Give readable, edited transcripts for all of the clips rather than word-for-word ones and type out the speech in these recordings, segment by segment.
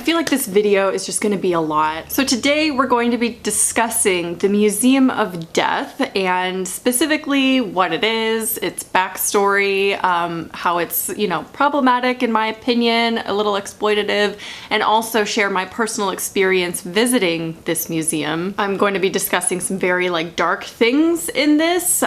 feel like this video is just gonna be a lot. So today we're going to be discussing the Museum of Death and specifically what it is, its backstory, how it's, you know, problematic in my opinion, a little exploitative, and also share my personal experience visiting this museum. I'm going to be discussing some very dark things in this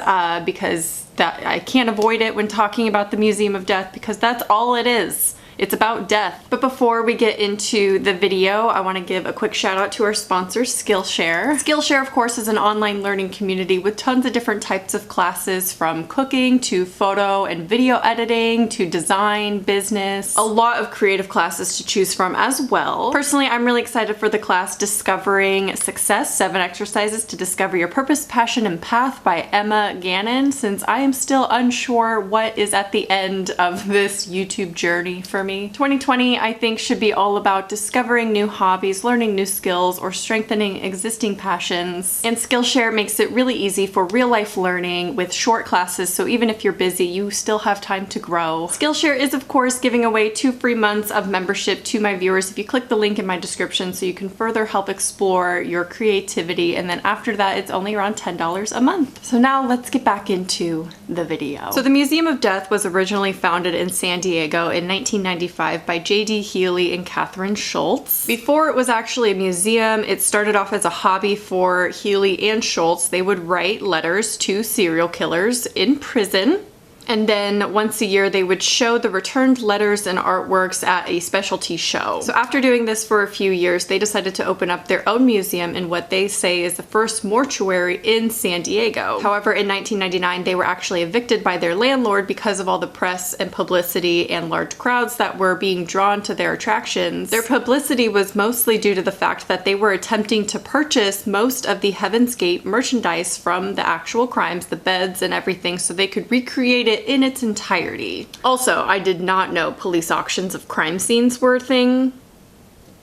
because I can't avoid it when talking about the Museum of Death because that's all it is. It's about death. But before we get into the video, I want to give a quick shout out to our sponsor, Skillshare. Skillshare, of course, is an online learning community with tons of different types of classes, from cooking to photo and video editing to design, business, a lot of creative classes to choose from as well. Personally, I'm really excited for the class Discovering Success, 7 Exercises to Discover Your Purpose, Passion, and Path by Emma Gannon, since I am still unsure what is at the end of this YouTube journey for me. 2020, I think, should be all about discovering new hobbies, learning new skills, or strengthening existing passions. And Skillshare makes it really easy for real-life learning with short classes, so even if you're busy, you still have time to grow. Skillshare is, of course, giving away 2 free months of membership to my viewers if you click the link in my description so you can further help explore your creativity, and then after that, it's only around $10 a month. So now let's get back into the video. So the Museum of Death was originally founded in San Diego in 1995 by J.D. Healy and Catherine Schultz. Before it was actually a museum, it started off as a hobby for Healy and Schultz. They would write letters to serial killers in prison. And then once a year, they would show the returned letters and artworks at a specialty show. So after doing this for a few years, they decided to open up their own museum in what they say is the first mortuary in San Diego. However, in 1999, they were actually evicted by their landlord because of all the press and publicity and large crowds that were being drawn to their attractions. Their publicity was mostly due to the fact that they were attempting to purchase most of the Heaven's Gate merchandise from the actual crimes, the beds and everything, so they could recreate it in its entirety. Also, I did not know police auctions of crime scenes were a thing,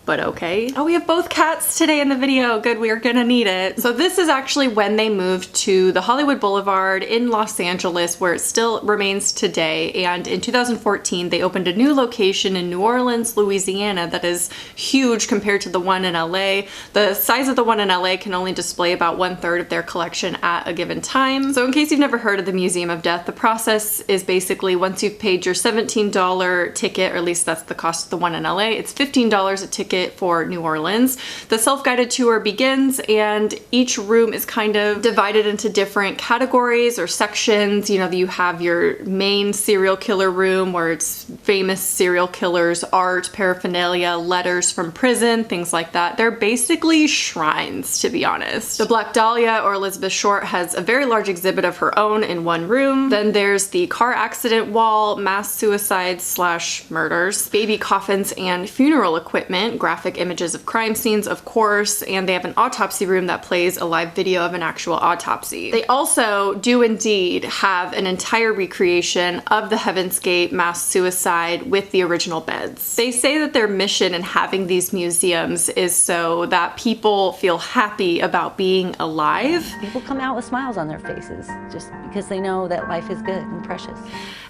but okay. Oh, we have both cats today in the video. Good, we are gonna need it. So this is actually when they moved to the Hollywood Boulevard in Los Angeles, where it still remains today. And in 2014, they opened a new location in New Orleans, Louisiana that is huge compared to the one in LA. The size of the one in LA can only display about 1/3 of their collection at a given time. So in case you've never heard of the Museum of Death, the process is basically once you've paid your $17 ticket, or at least that's the cost of the one in LA, it's $15 a ticket for New Orleans. The self-guided tour begins and each room is kind of divided into different categories or sections. You know, you have your main serial killer room where it's famous serial killers, art, paraphernalia, letters from prison, things like that. They're basically shrines, to be honest. The Black Dahlia or Elizabeth Short has a very large exhibit of her own in one room. Then there's the car accident wall, mass suicides / murders, baby coffins and funeral equipment, graphic images of crime scenes, of course, and they have an autopsy room that plays a live video of an actual autopsy. They also do indeed have an entire recreation of the Heaven's Gate mass suicide with the original beds. They say that their mission in having these museums is so that people feel happy about being alive. People come out with smiles on their faces just because they know that life is good and precious.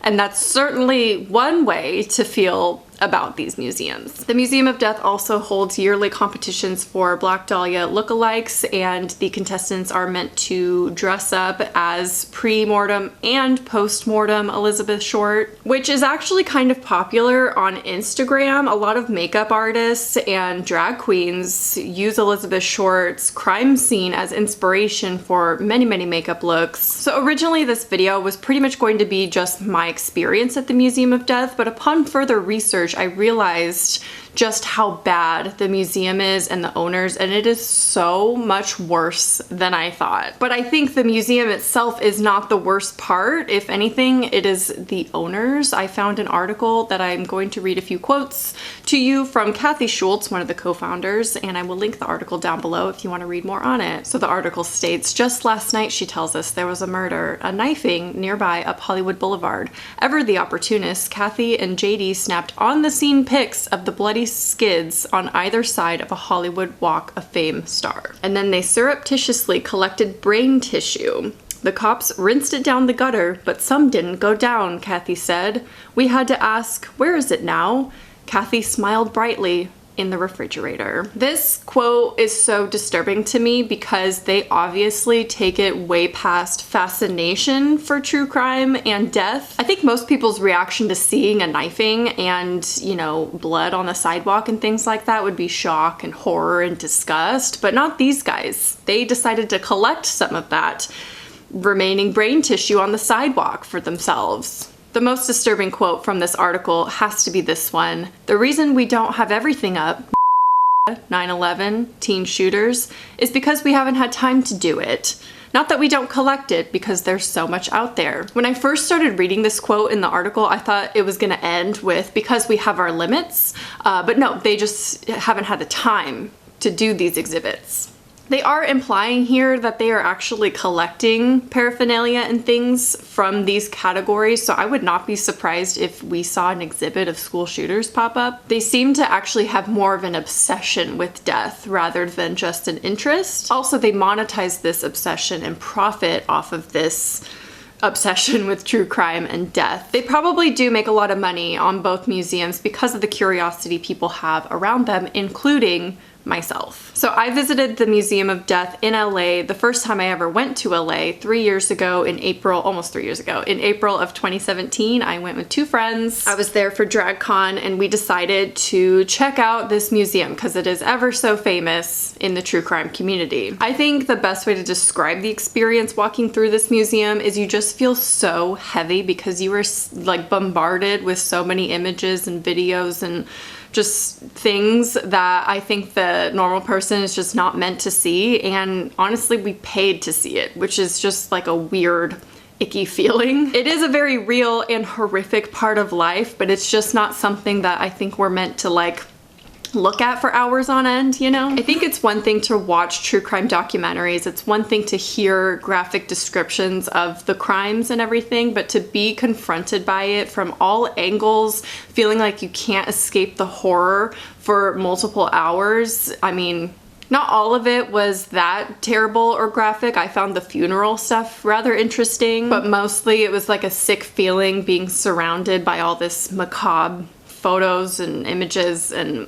And that's certainly one way to feel about these museums. The Museum of Death also holds yearly competitions for Black Dahlia lookalikes, and the contestants are meant to dress up as pre-mortem and post-mortem Elizabeth Short, which is actually kind of popular on Instagram. A lot of makeup artists and drag queens use Elizabeth Short's crime scene as inspiration for many makeup looks. So originally this video was pretty much going to be just my experience at the Museum of Death, but upon further research, I realized just how bad the museum is and the owners, and it is so much worse than I thought. But I think the museum itself is not the worst part. If anything, it is the owners. I found an article that I'm going to read a few quotes to you from Kathy Schultz, one of the co-founders, and I will link the article down below if you want to read more on it. So the article states, just last night, she tells us, there was a murder, a knifing nearby up Hollywood Boulevard. Ever the opportunist, Kathy and JD snapped on-the-scene pics of the bloody skids on either side of a Hollywood Walk of Fame star. And then they surreptitiously collected brain tissue. The cops rinsed it down the gutter, but some didn't go down, Kathy said. We had to ask, where is it now? Kathy smiled brightly. in the refrigerator. This quote is so disturbing to me because they obviously take it way past fascination for true crime and death. I think most people's reaction to seeing a knifing and, you know, blood on the sidewalk and things like that would be shock and horror and disgust, but not these guys. They decided to collect some of that remaining brain tissue on the sidewalk for themselves. The most disturbing quote from this article has to be this one. The reason we don't have everything up, 9/11, teen shooters, is because we haven't had time to do it. Not that we don't collect it, because there's so much out there. When I first started reading this quote in the article, I thought it was gonna end with, because we have our limits, but no, they just haven't had the time to do these exhibits. They are implying here that they are actually collecting paraphernalia and things from these categories, so I would not be surprised if we saw an exhibit of school shooters pop up. They seem to actually have more of an obsession with death rather than just an interest. Also, they monetize this obsession and profit off of this obsession with true crime and death. They probably do make a lot of money on both museums because of the curiosity people have around them, including myself. So I visited the Museum of Death in LA the first time I ever went to LA 3 years ago in April, almost 3 years ago, in April of 2017. I went with two friends. I was there for DragCon and we decided to check out this museum because it is ever so famous in the true crime community. I think the best way to describe the experience walking through this museum is you just feel so heavy because you were like bombarded with so many images and videos and just things that I think the normal person is just not meant to see, and honestly we paid to see it, which is just like a weird, icky feeling. It is a very real and horrific part of life, but it's just not something that I think we're meant to like look at for hours on end, you know? I think it's one thing to watch true crime documentaries, it's one thing to hear graphic descriptions of the crimes and everything, but to be confronted by it from all angles, feeling like you can't escape the horror for multiple hours, I mean, not all of it was that terrible or graphic. I found the funeral stuff rather interesting, but mostly it was like a sick feeling being surrounded by all this macabre photos and images, and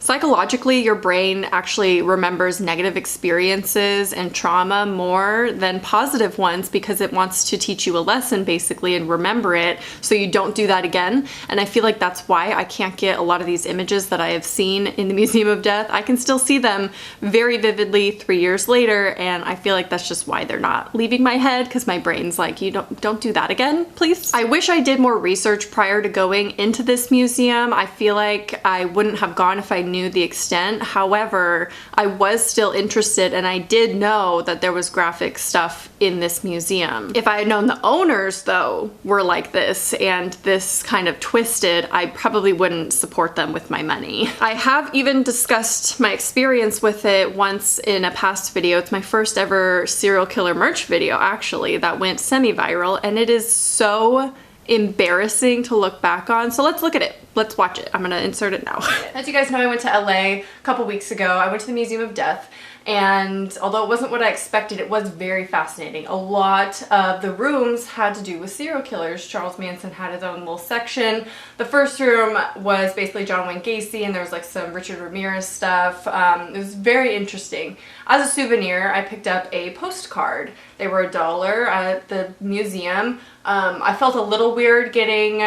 psychologically, your brain actually remembers negative experiences and trauma more than positive ones because it wants to teach you a lesson basically and remember it so you don't do that again. And I feel like that's why I can't get a lot of these images that I have seen in the Museum of Death. I can still see them very vividly 3 years later, and I feel like that's just why they're not leaving my head, because my brain's like, you don't do that again, please. I wish I did more research prior to going into this museum. I feel like I wouldn't have gone if I knew the extent. However, I was still interested and I did know that there was graphic stuff in this museum. If I had known the owners though were like this and this kind of twisted, I probably wouldn't support them with my money. I have even discussed my experience with it once in a past video. It's my first ever serial killer merch video actually that went semi-viral, and it is so embarrassing to look back on. So let's look at it. Let's watch it. I'm gonna insert it now. As you guys know, I went to LA a couple weeks ago. I went to the Museum of Death, and although it wasn't what I expected, it was very fascinating. A lot of the rooms had to do with serial killers. Charles Manson had his own little section. The first room was basically John Wayne Gacy, and there was like some Richard Ramirez stuff. It was very interesting. As a souvenir, I picked up a postcard. They were $1 at the museum. I felt a little weird getting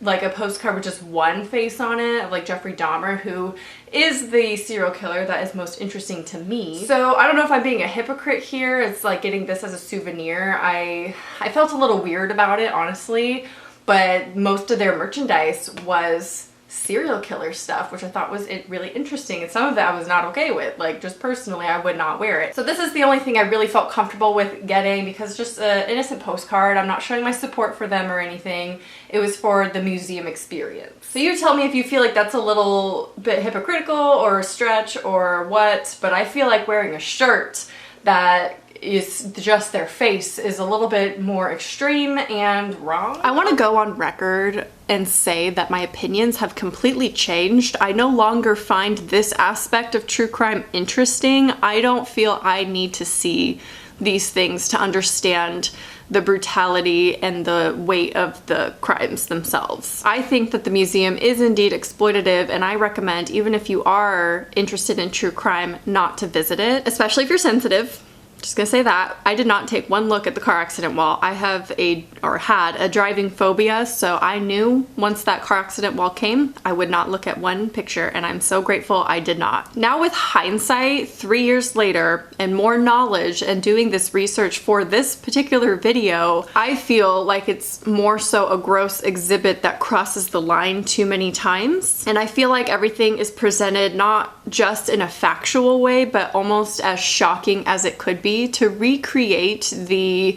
like a postcard with just one face on it of like Jeffrey Dahmer, who is the serial killer that is most interesting to me. So I don't know if I'm being a hypocrite here. It's like getting this as a souvenir. I felt a little weird about it, honestly, but most of their merchandise was serial killer stuff, which I thought was really interesting, and some of it I was not okay with. Like, just personally, I would not wear it. So this is the only thing I really felt comfortable with getting, because it's just an innocent postcard. I'm not showing my support for them or anything. It was for the museum experience. So you tell me if you feel like that's a little bit hypocritical or a stretch or what, but I feel like wearing a shirt that is just their face is a little bit more extreme and wrong. I want to go on record and say that my opinions have completely changed. I no longer find this aspect of true crime interesting. I don't feel I need to see these things to understand the brutality and the weight of the crimes themselves. I think that the museum is indeed exploitative, and I recommend, even if you are interested in true crime, not to visit it, especially if you're sensitive. Just gonna say that. I did not take one look at the car accident wall. I have had a driving phobia, so I knew once that car accident wall came, I would not look at one picture, and I'm so grateful I did not. Now with hindsight, 3 years later, and more knowledge, and doing this research for this particular video, I feel like it's more so a gross exhibit that crosses the line too many times. And I feel like everything is presented not just in a factual way, but almost as shocking as it could be to recreate the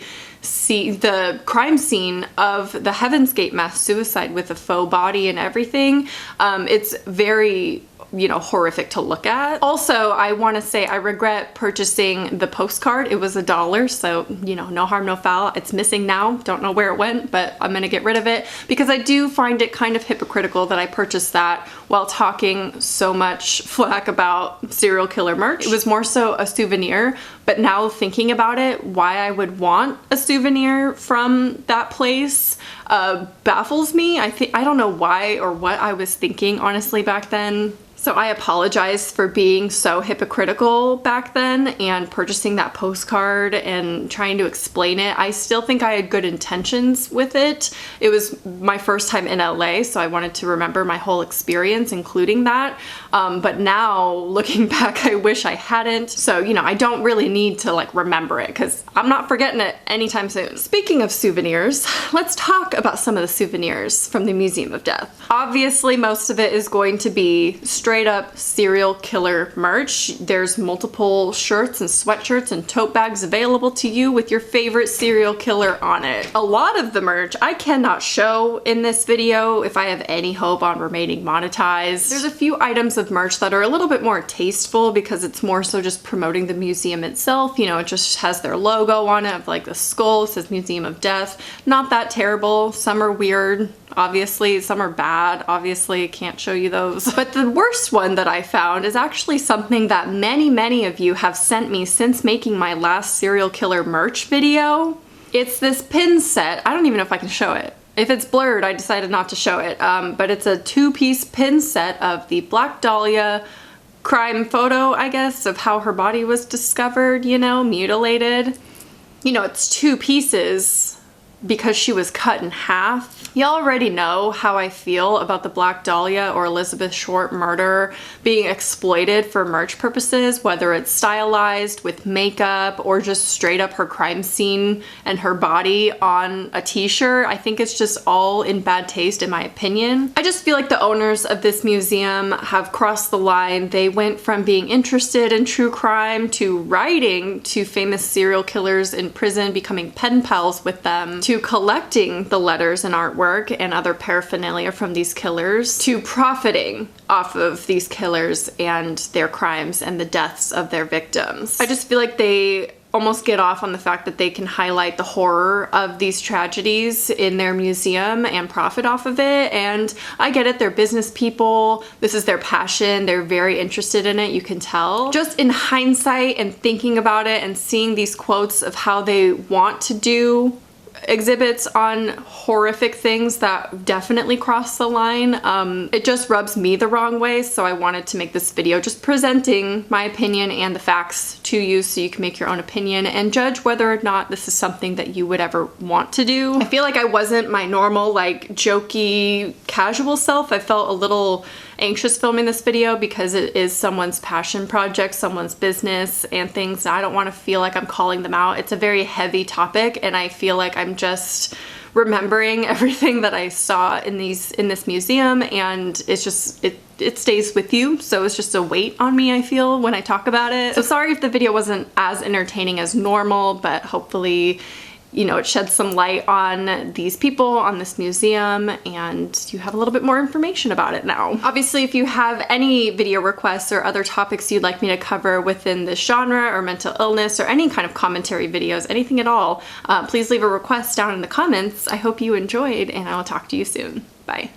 crime scene of the Heaven's Gate mass suicide with a faux body and everything. It's very, horrific to look at. Also, I want to say I regret purchasing the postcard. It was $1, so, no harm, no foul. It's missing now. Don't know where it went, but I'm gonna get rid of it because I do find it kind of hypocritical that I purchased that while talking so much flack about serial killer merch. It was more so a souvenir, but now thinking about it, why I would want a souvenir from that place baffles me. I don't know why or what I was thinking, honestly, back then. So I apologize for being so hypocritical back then and purchasing that postcard and trying to explain it. I still think I had good intentions with it. It was my first time in LA, so I wanted to remember my whole experience, including that. But now, looking back, I wish I hadn't. So, I don't really need to remember it because I'm not forgetting it anytime soon. Speaking of souvenirs, let's talk about some of the souvenirs from the Museum of Death. Obviously, most of it is going to be straight up serial killer merch. There's multiple shirts and sweatshirts and tote bags available to you with your favorite serial killer on it. A lot of the merch I cannot show in this video if I have any hope on remaining monetized. There's a few items of merch that are a little bit more tasteful because it's more so just promoting the museum itself. It just has their logo on it of the skull. It says Museum of Death. Not that terrible. Some are weird. Obviously, some are bad. Obviously, I can't show you those. But the worst one that I found is actually something that many of you have sent me since making my last serial killer merch video. It's this pin set. I don't even know if I can show it. If it's blurred, I decided not to show it. But it's a 2-piece pin set of the Black Dahlia crime photo, I guess, of how her body was discovered, mutilated. It's 2 pieces because she was cut in half. Y'all already know how I feel about the Black Dahlia or Elizabeth Short murder being exploited for merch purposes, whether it's stylized with makeup or just straight up her crime scene and her body on a t-shirt. I think it's just all in bad taste, in my opinion. I just feel like the owners of this museum have crossed the line. They went from being interested in true crime to writing to famous serial killers in prison, becoming pen pals with them, to collecting the letters and artwork and other paraphernalia from these killers, to profiting off of these killers and their crimes and the deaths of their victims. I just feel like they almost get off on the fact that they can highlight the horror of these tragedies in their museum and profit off of it. And I get it, they're business people. This is their passion. They're very interested in it, you can tell. Just in hindsight and thinking about it and seeing these quotes of how they want to do exhibits on horrific things that definitely cross the line, it just rubs me the wrong way. So I wanted to make this video just presenting my opinion and the facts to you so you can make your own opinion and judge whether or not this is something that you would ever want to do. I feel like I wasn't my normal jokey casual self. I felt a little anxious filming this video because it is someone's passion project, someone's business and things. I don't want to feel like I'm calling them out. It's a very heavy topic and I feel like I'm just remembering everything that I saw in this museum, and it's just it stays with you, so it's just a weight on me, I feel, when I talk about it. So sorry if the video wasn't as entertaining as normal, but hopefully it sheds some light on these people, on this museum, and you have a little bit more information about it now. Obviously, if you have any video requests or other topics you'd like me to cover within this genre or mental illness or any kind of commentary videos, anything at all, please leave a request down in the comments. I hope you enjoyed, and I will talk to you soon. Bye.